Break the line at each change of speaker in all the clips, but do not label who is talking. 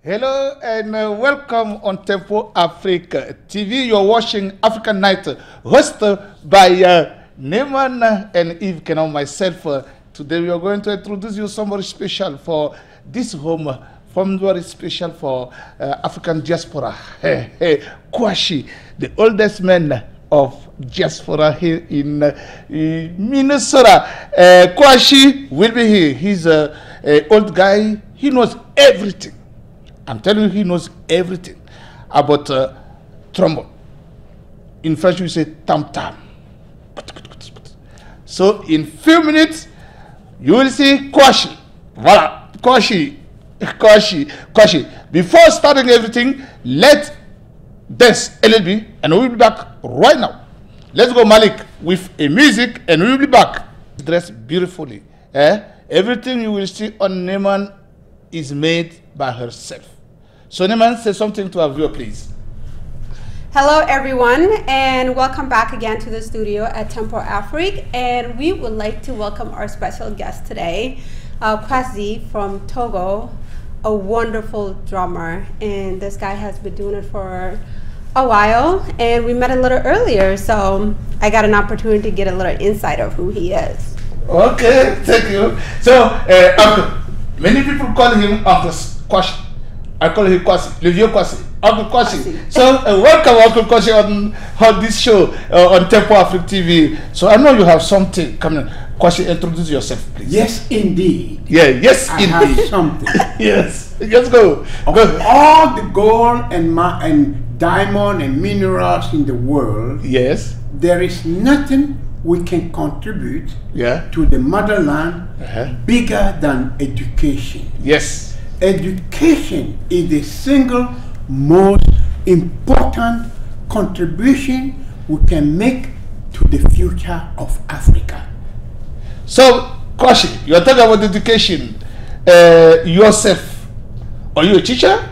Hello and welcome on Tempo Africa TV. You're watching African Night, hosted by Naymal and Yves Kenao, myself. Today we are going to introduce you somebody special for this home, very special for African diaspora. Kouassi, the oldest man of diaspora here in Minnesota. Kouassi will be here. He's an old guy. He knows everything. I'm telling you, he knows everything about trombone. In French, we say tam-tam. So in few minutes, you will see Kouassi. Voilà, Kouassi. Before starting everything, let's dance a little bit, and we'll be back right now. Let's go, Malik, with a music, and we'll be back. Dressed beautifully. Everything you will see on Naymal is made by herself. So Naymal, say something to our viewer, please.
Hello everyone, and welcome back again to the studio at Tempo Africa. And we would like to welcome our special guest today, Kouassi from Togo, a wonderful drummer. And this guy has been doing it for a while, and we met a little earlier, so I got an opportunity to get a little insight of who he is.
Okay, thank you. So, Uncle, many people call him Uncle Kouassi. I call him Kouassi, le vieux Kouassi, Uncle Kouassi. So, welcome Uncle Kouassi on this show on Tempo Africa TV. So, I know you have something coming. Kouassi, introduce yourself, please.
Yes, indeed.
Yeah, yes,
I
indeed.
have something.
Yes, let's go.
Of all the gold and diamond and minerals in the world,
Yes.
there is nothing we can contribute
Yeah.
to the motherland bigger than education.
Yes.
Education is the single most important contribution we can make to the future of Africa.
So, Kouassi, you are talking about education. Yourself, are you a teacher?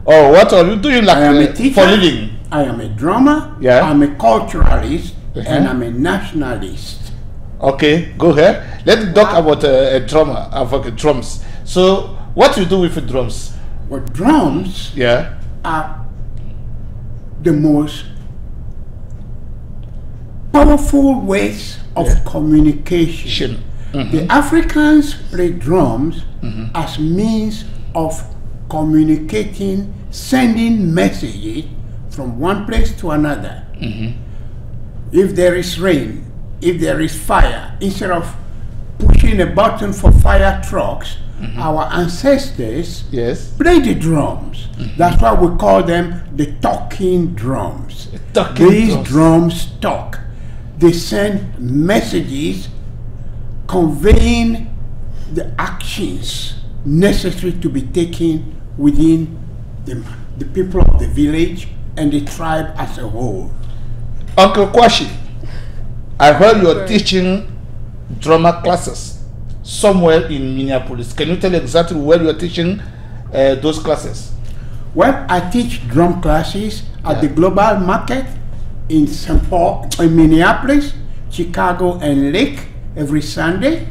Or what are you doing like
I am a teacher,
for living?
I am a drummer,
Yeah.
I'm a culturalist, and I'm a nationalist.
Okay, go ahead. Let's talk about a drummer, about drums. So, what you do with the drums?
Well, drums
Yeah.
are the most powerful ways of communication. The Africans play drums as means of communicating, sending messages from one place to another. If there is rain, if there is fire, instead of pushing a button for fire trucks, our ancestors play the drums. That's why we call them the talking drums. These drums talk. They send messages conveying the actions necessary to be taken within the people of the village and the tribe as a whole.
Uncle Kouassi, I heard you're teaching drama classes somewhere in Minneapolis. Can you tell exactly where you're teaching those classes?
Well, I teach drum classes at the global market in St. Paul, in Minneapolis, Chicago, and Lake every Sunday.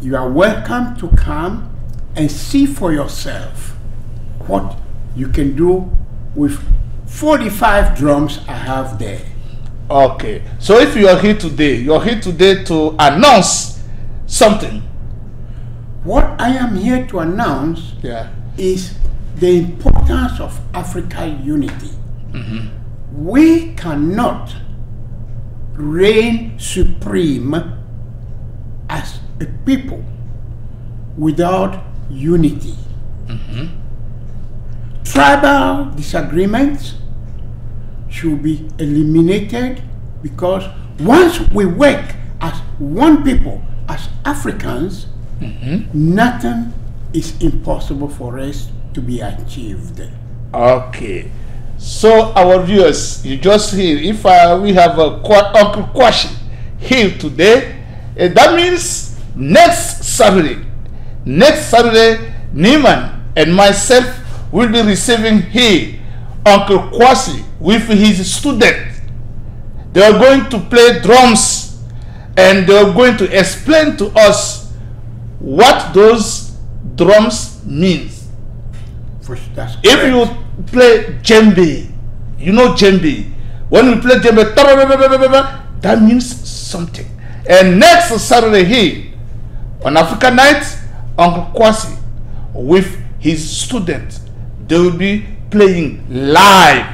You are welcome to come and see for yourself what you can do with 45 drums I have there.
Okay, so if you are here today, to announce something.
What I am here to announce is the importance of African unity. We cannot reign supreme as a people without unity. Tribal disagreements should be eliminated, because once we work as one people, as Africans, nothing is impossible for us to be achieved.
Okay, so our viewers, you just hear, if we have Uncle Kouassi here today, that means next Saturday, Naymal and myself will be receiving here Uncle Kouassi with his students. They are going to play drums, and they are going to explain to us what those drums means.
That's
if
correct.
you play djembe, you know djembe. When we play djembe, that means something. And next Saturday here, on Africa Night, Uncle Kouassi with his students, they will be playing live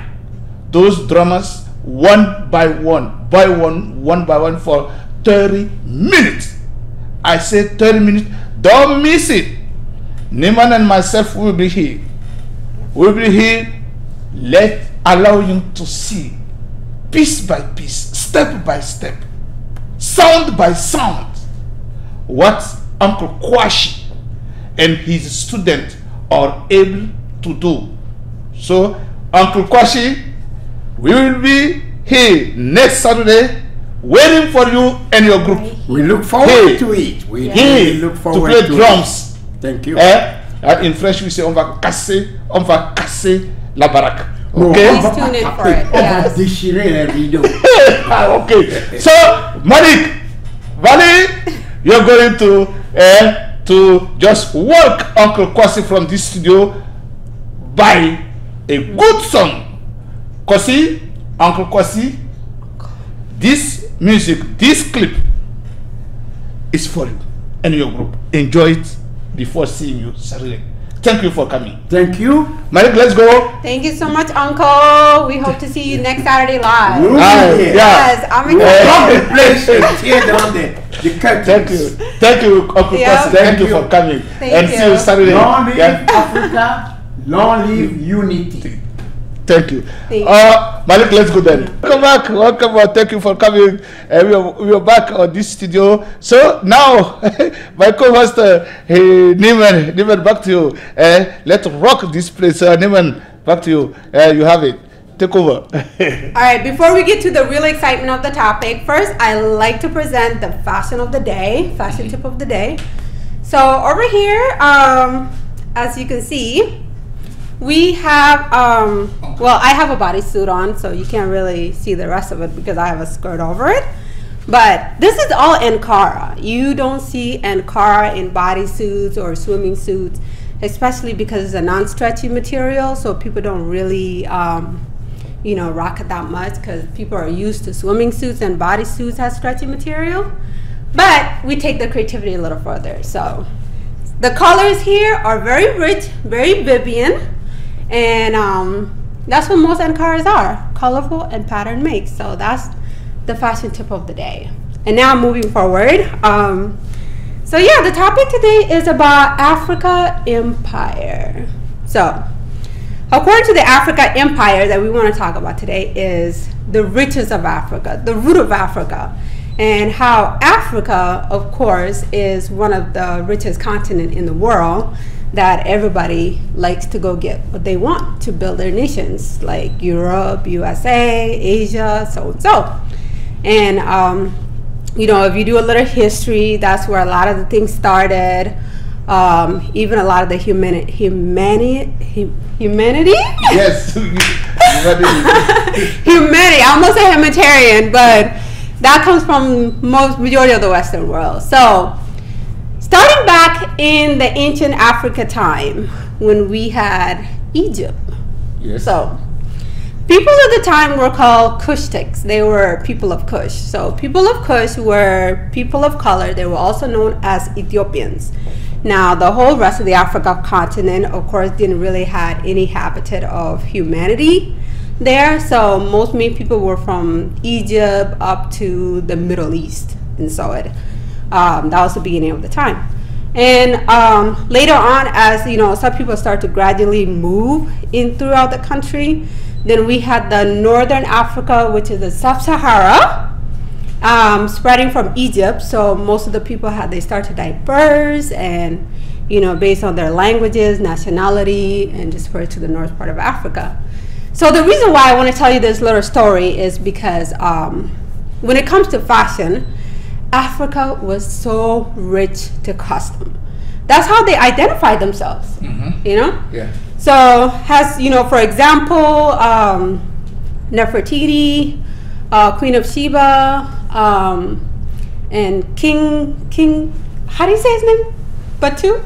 those drummers one by one for 30 minutes. I say 30 minutes, don't miss it. Naymal and myself will be here. We'll be here. Let's allow you to see piece by piece, step by step, sound by sound, what Uncle Kouassi and his students are able to do. So, Uncle Kouassi, we will be here next Saturday waiting for you and your group.
We look forward to it. We really look forward
to play drums.
Thank you.
In French, we say on va casser la baraque. Okay.
Please tune in for it. Yes.
Déchirer les rideaux.
Okay. So, Malik, Vali, you're going to just walk Uncle Kouassi from this studio by a good song. Kouassi, Uncle Kouassi, this music, this clip is for you and your group. Enjoy it before seeing you Saturday. Thank you for coming.
Thank you.
Malik, let's go.
Thank you so much, Uncle. We hope to see you next Saturday live.
Yes,
I'm excited.
The place and tear down the curtains.
Thank you, Uncle Kouassi. Thank you for coming.
Thank
See you Saturday.
Long live Africa. Long live unity.
Thank you.
Malik,
let's go then. Welcome back. Welcome back. Thank you for coming. We are back on this studio. So now, my co-host, Naymal, back to you. Let's rock this place. Naymal, back to you. You have it. Take over.
All right, before we get to the real excitement of the topic, first I like to present the fashion of the day, fashion tip of the day. So over here, as you can see, we have, well, I have a bodysuit on, so you can't really see the rest of it because I have a skirt over it. But this is all Ankara. You don't see Ankara in bodysuits or swimming suits, especially because it's a non-stretchy material, so people don't really, you know, rock it that much because people are used to swimming suits and bodysuits has stretchy material. But we take the creativity a little further. So the colors here are very rich, very Vivian. And that's what most Ankaras are, colorful and pattern mix. So that's the fashion tip of the day. And now moving forward. So yeah, the topic today is about Africa Empire. So according to the Africa Empire that we want to talk about today is the riches of Africa, the root of Africa, and how Africa, of course, is one of the richest continents in the world, that everybody likes to go get what they want to build their nations, like Europe, USA, Asia, so and so. And you know, if you do a little history, that's where a lot of the things started. Even a lot of the humanity.
Yes,
humanity. I almost said humanitarian, but that comes from majority of the Western world. So, starting back in the ancient Africa time, when we had Egypt.
Yes.
So, people at the time were called Kushtics. They were people of Kush. So, people of Kush were people of color. They were also known as Ethiopians. Now, the whole rest of the Africa continent, of course, didn't really have any habitat of humanity there. So, most main people were from Egypt up to the Middle East. And so, that was the beginning of the time. And later on, as you know, some people start to gradually move in throughout the country. Then we had the Northern Africa, which is the Sub-Sahara, spreading from Egypt. So most of the people they start to disperse, and you know, based on their languages, nationality, and just spread to the north part of Africa. So the reason why I want to tell you this little story is because when it comes to fashion, Africa was so rich to custom. That's how they identified themselves. Mm-hmm. You know?
Yeah.
So has, you know, for example, Nefertiti, Queen of Sheba, and King, how do you say his name? Batu?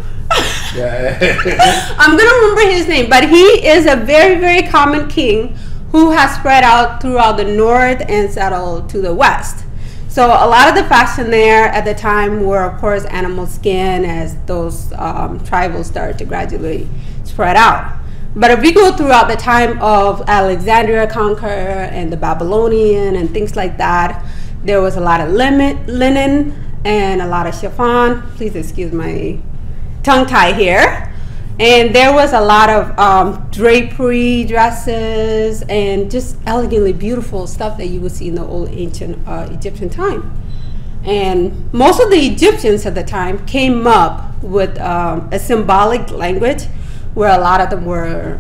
I'm gonna remember his name, but he is a very, very common king who has spread out throughout the north and settled to the west. So a lot of the fashion there at the time were, of course, animal skin, as those tribals started to gradually spread out. But if we go throughout the time of Alexandria conquer and the Babylonian and things like that, there was a lot of linen and a lot of chiffon. Please excuse my tongue tie here. And there was a lot of drapery, dresses, and just elegantly beautiful stuff that you would see in the old ancient Egyptian time. And most of the Egyptians at the time came up with a symbolic language where a lot of them were,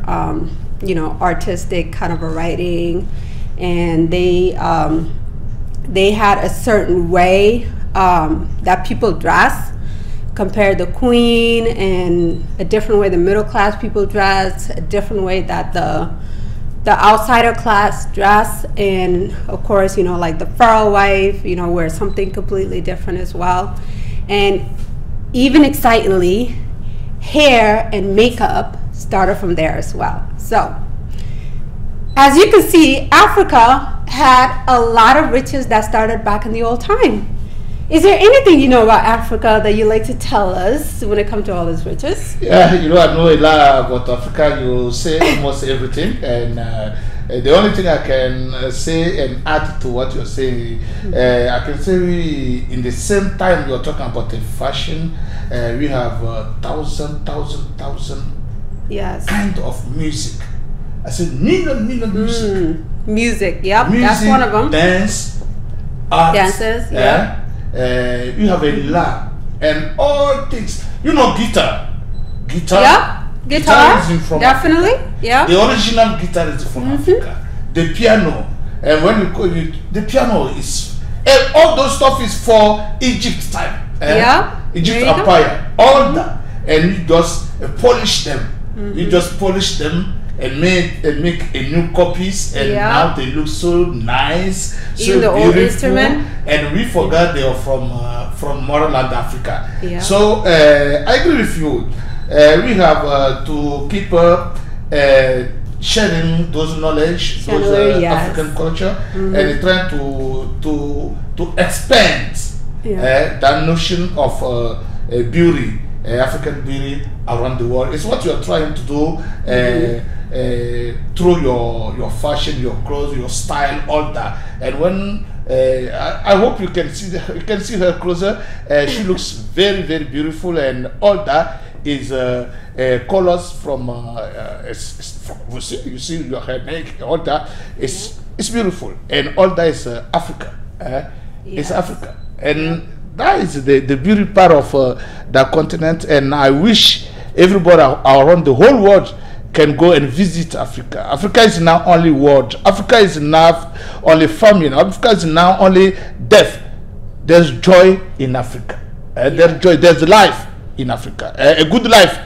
artistic kind of a writing, and they had a certain way that people dress, compared the queen, and a different way the middle class people dress, a different way that the outsider class dress, and of course, like the pharaoh wife, wears something completely different as well. And even excitingly, hair and makeup started from there as well. So as you can see, Africa had a lot of riches that started back in the old time. Is there anything you know about Africa that you'd like to tell us when it comes to all these riches?
Yeah, I know a lot about Africa. You say almost everything, and the only thing I can say and add to what you're saying, I can say in the same time you're talking about the fashion, we have thousand
yes,
kind of music. I said million music.
Music, yep, that's one of them.
Dance, art,
dances, yeah.
You have a lot and all things. Guitar.
Yeah, guitar is from definitely.
Africa.
Yeah.
The original guitar is from Africa. The piano, and when you call it, the piano is all those stuff is for Egypt time.
Yeah.
Egypt Empire. All that, and you just polish them. You just polish them and make a new copies, and now they look so nice,
even
so
the
beautiful.
Old instrument.
And we forgot they are from Motherland Africa.
Yeah.
So I agree with you. We have to keep sharing those knowledge, those African culture, and trying to expand that notion of beauty, African beauty around the world. It's what you are trying to do. Through your fashion, your clothes, your style, all that. And when I hope you can see her closer. She looks very, very beautiful, and all that is colors from you see your hair make all that. It's beautiful, and all that is Africa. It's Africa, and that is the beauty part of that continent. And I wish everybody around the whole world can go and visit Africa. Africa is now only world. Africa is now only famine. Africa is now only death. There's joy in Africa. There's joy. There's life in Africa. A good life.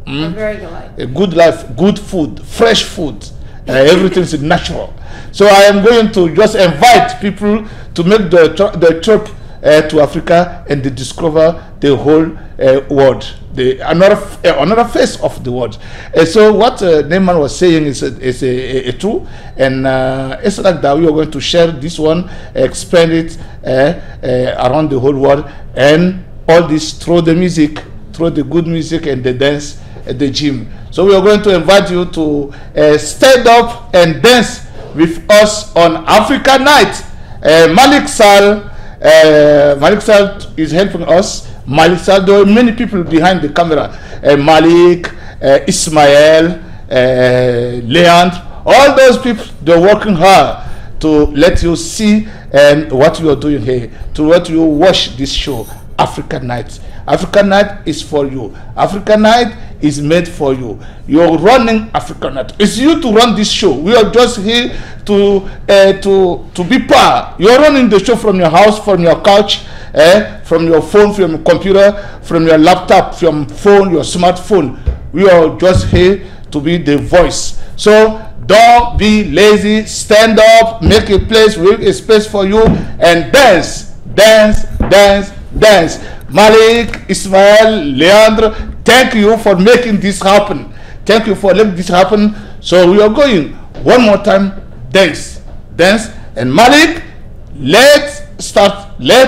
A very good life.
A good life. Good food. Fresh food. Everything is natural. So I am going to just invite people to make the trip to Africa and to discover the whole world. Another face of the world. So what Naymal was saying is a true, and it's like that we are going to share this one, expand it around the whole world, and all this through the music, through the good music and the dance at the gym. So we are going to invite you to stand up and dance with us on Africa Night. Malik Sal is helping us. Malik Sal, there are many people behind the camera. Malik, Ismael, Leand, all those people, they're working hard to let you see what you are doing here, to let you watch this show, Africa Night. Africa Night is for you. Africa Night is made for you. You're running Africa Night. It's you to run this show. We are just here to be part. You're running the show from your house, from your couch, from your phone, from your computer, from your laptop, from phone, your smartphone. We are just here to be the voice. So don't be lazy. Stand up, make a place, make a space for you, and dance, dance, dance, dance. Malik, Ismael, Leandre, Thank you for making this happen. Thank you for letting this happen. So we are going one more time. Dance, and Malik, let's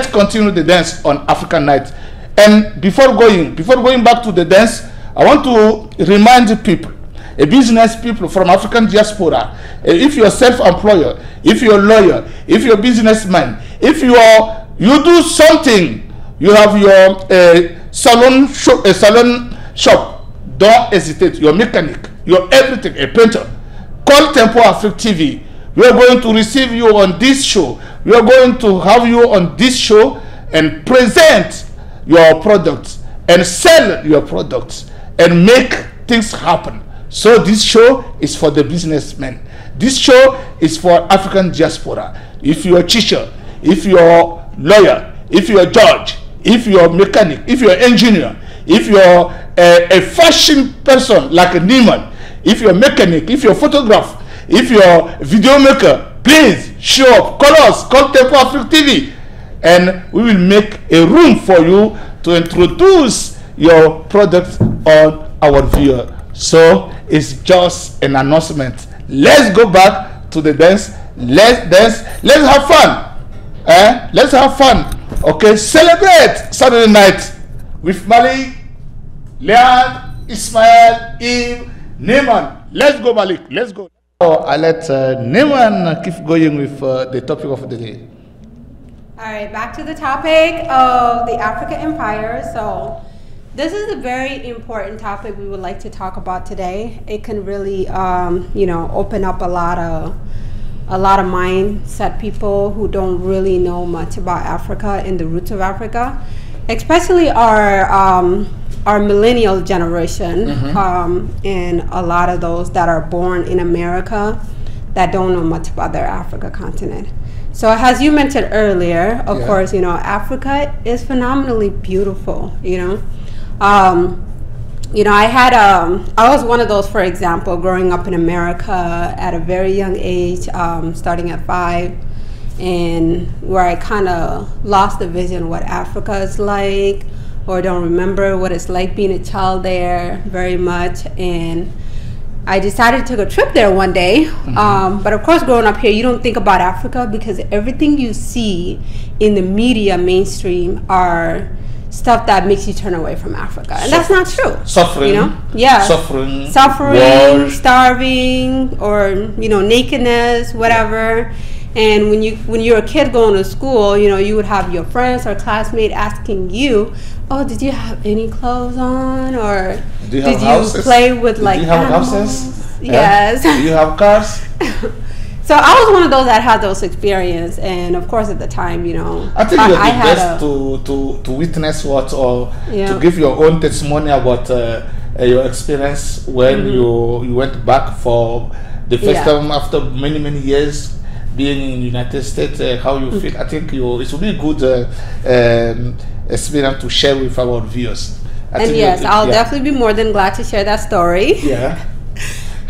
continue the dance on African Night. And before going back to the dance, I want to remind people, business people from African diaspora, if you're self-employer, if you're a lawyer, if you're a businessman, if you do something, you have your salon shop, don't hesitate. Your mechanic, your everything, a painter, call Tempo Africa TV. We are going to receive you on this show. We are going to have you on this show and present your products and sell your products and make things happen. So this show is for the businessmen. This show is for African diaspora. If you're a teacher, if you're a lawyer, if you're a judge, if you're a mechanic, if you're an engineer, if you're a fashion person like a Naymal, if you're a mechanic, if you're a photographer, if you're a video maker, please show up. Call us. Call Tempo Africa TV, and we will make a room for you to introduce your product on our viewer. So it's just an announcement. Let's go back to the dance. Let's dance. Let's have fun. Let's have fun. Okay, celebrate Saturday night with Malik, Leon, Ismail, Yves, Naymal. Let's go, Malik. Let's go. I let Naymal keep going with the topic of the day.
All right, back to the topic of the African Empire. So this is a very important topic we would like to talk about today. It can really, open up a lot of mindset people who don't really know much about Africa and the roots of Africa, especially our millennial generation, and a lot of those that are born in America that don't know much about their Africa continent. So as you mentioned earlier, of course, Africa is phenomenally beautiful, I was one of those, for example, growing up in America at a very young age, starting at 5, and where I kind of lost the vision of what Africa is like, or don't remember what it's like being a child there very much. And I decided to take a trip there one day. But of course, growing up here, you don't think about Africa because everything you see in the media mainstream are stuff that makes you turn away from Africa, and that's not true.
Suffering,
suffering,
war,
starving, or nakedness, whatever. And when you're a kid going to school, you would have your friends or classmates asking you, "Oh, did you have any clothes on?" Or
did you
play with like animals?
Houses?
Yes.
Do you have cars?
So I was one of those that had those experiences, and of course at the time,
I think you're the best to witness to give your own testimony about your experience when you went back for the first time after many years being in the United States. How you feel? I think it will be a good experience to share with our viewers.
And yes, I'll definitely be more than glad to share that story.
Yeah.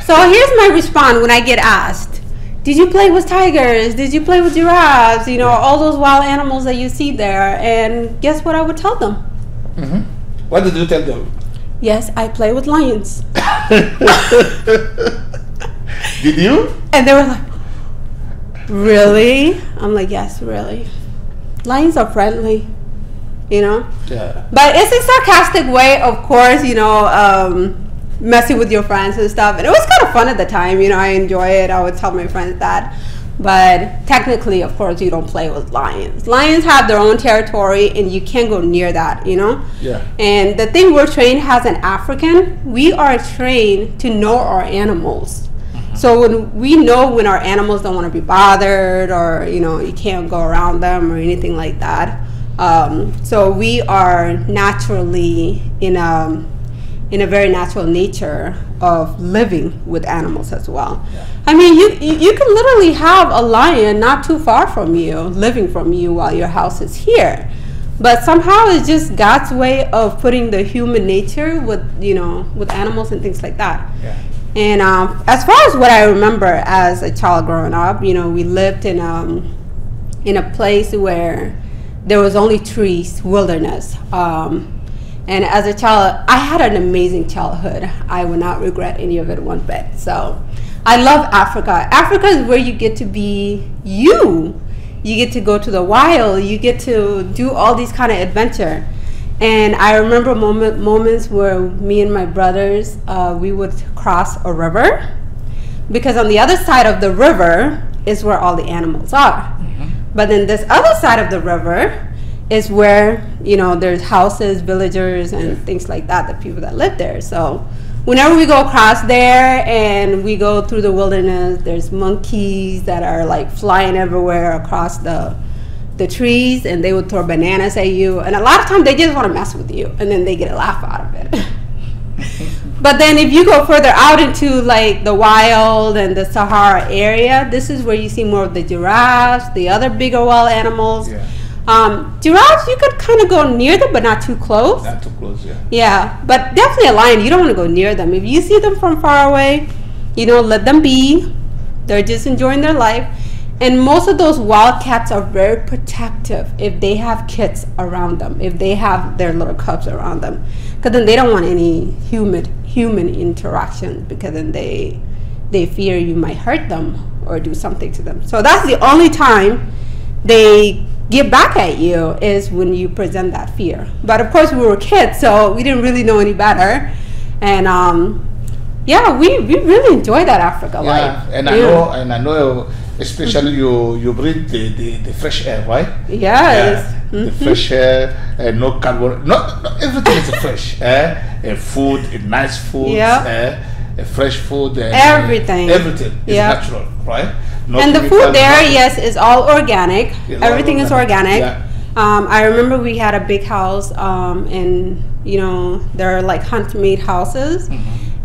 So here's my response when I get asked, did you play with tigers? Did you play with giraffes? All those wild animals that you see there. And guess what I would tell them?
What did you tell them?
Yes, I play with lions.
Did you?
And they were like, really? I'm like, yes, really. Lions are friendly, Yeah. But it's a sarcastic way, of course, messing with your friends and stuff. And it was kind of fun at the time, I enjoy it. I would tell my friends that. But technically, of course, you don't play with lions. Lions have their own territory, and you can't go near that,
Yeah.
And the thing we're trained as an African, we are trained to know our animals. So when we know when our animals don't want to be bothered, or you can't go around them or anything like that. So we are naturally in a very natural nature of living with animals as well.
Yeah.
I mean, you can literally have a lion not too far from you, living from you while your house is here. But somehow it's just God's way of putting the human nature with animals and things like that.
Yeah.
And as far as what I remember as a child growing up, we lived in a place where there was only trees, wilderness. And as a child, I had an amazing childhood. I would not regret any of it one bit. So I love Africa. Africa is where you get to be you. You get to go to the wild. You get to do all these kind of adventure. And I remember moments where me and my brothers, we would cross a river, because on the other side of the river is where all the animals are. Mm-hmm. But then this other side of the river is where, you know, there's houses, villagers, and things like that, the people that live there. So whenever we go across there and we go through the wilderness, there's monkeys that are like flying everywhere across the trees, and they would throw bananas at you, and a lot of times they just want to mess with you, and then they get a laugh out of it. But then if you go further out into like the wild and the Sahara area, this is where you see more of the giraffes, the other bigger wild animals. Giraffes, you could kind of go near them, but not too close.
Not too close, yeah.
Yeah, but definitely a lion, you don't want to go near them. If you see them from far away, you know, let them be. They're just enjoying their life. And most of those wildcats are very protective if they have kids around them, if they have their little cubs around them, because then they don't want any human interaction, because then they fear you might hurt them or do something to them. So that's the only time they get back at you, is when you present that fear. But of course we were kids, so we didn't really know any better. And yeah, we really enjoy that Africa life.
And I know especially you breathe the fresh air, right?
Yes.
Yeah, the fresh air, no carbon, not everything is fresh. Food, nice food, fresh food,
everything
is natural, right? Not
and the food there, yes, is all organic. Everything is organic.
Yeah.
I remember we had a big house, and you know, there are like hunt-made houses,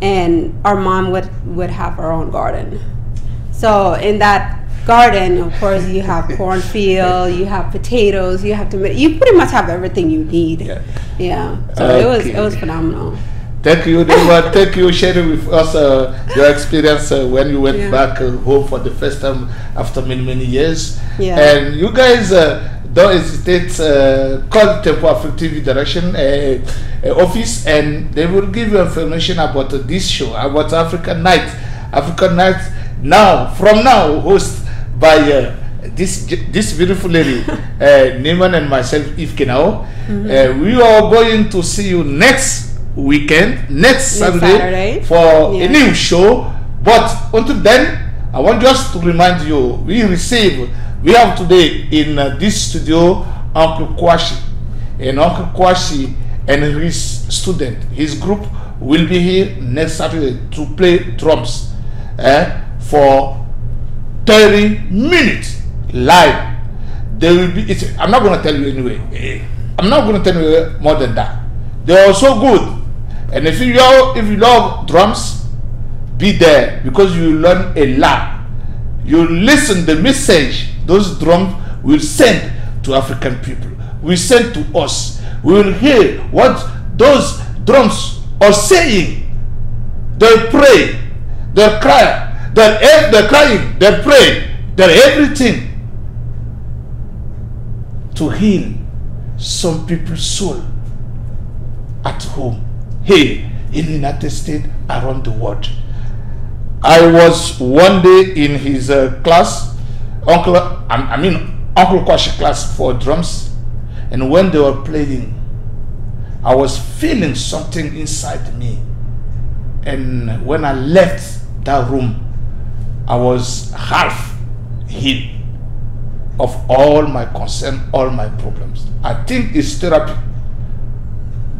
and our mom would have her own garden. So in that garden, of course, you have cornfield, you have potatoes, you pretty much have everything you need. So it was phenomenal.
Thank you, Naymal. Thank you sharing with us your experience when you went back home for the first time after many years. And you guys don't hesitate, call Tempo Africa TV Direction office, and they will give you information about this show, about African Night. African Night from now, hosted by this beautiful lady, Naymal, and myself, Yves Kenao. We are going to see you next weekend, next Saturday for a new show. But until then, I want just to remind you, we have today in this studio Uncle Kouassi, and Uncle Kouassi and his student, his group, will be here next Saturday to play drums for 30 minutes live. They will be. I'm not going to tell you anyway. I'm not going to tell you more than that. They are so good, and if you love drums, be there, because you learn a lot. You listen the message those drums will send to African people, will send to us. We will hear what those drums are saying. They pray, they cry, they're crying, they pray, they're everything to heal some people's soul at home, here in the United States, around the world. I was one day in his class, Uncle Kouassi class for drums, and when they were playing, I was feeling something inside me. And when I left that room, I was half healed of all my concern, all my problems. I think it's therapy.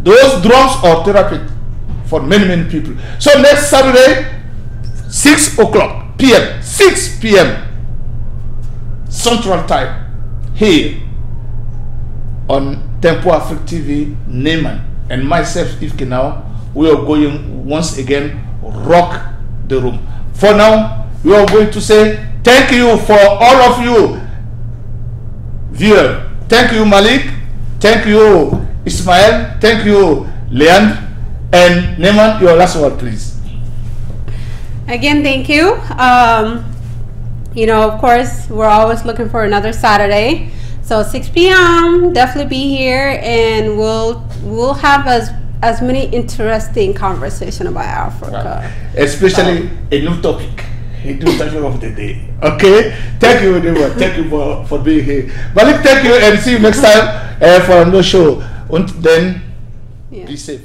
Those drums are therapy for many people. So next Saturday, 6 o'clock p.m., 6 p.m. Central Time, here on Tempo Africa TV, Naymal and myself, Yves Kenao, we are going once again rock the room. For now, we are going to say thank you for all of you viewers. Thank you, Malik. Thank you, Ismael. Thank you, Leand. And Naymal, your last word, please.
Again, thank you. You know, of course, we're always looking for another Saturday. So 6 p.m., definitely be here, and we'll we'll have as many interesting conversation about Africa.
Especially a new topic. A new topic of the day. Okay? Thank you very much. Thank you for being here. Malik, thank you and see you next time for another show. And then be safe.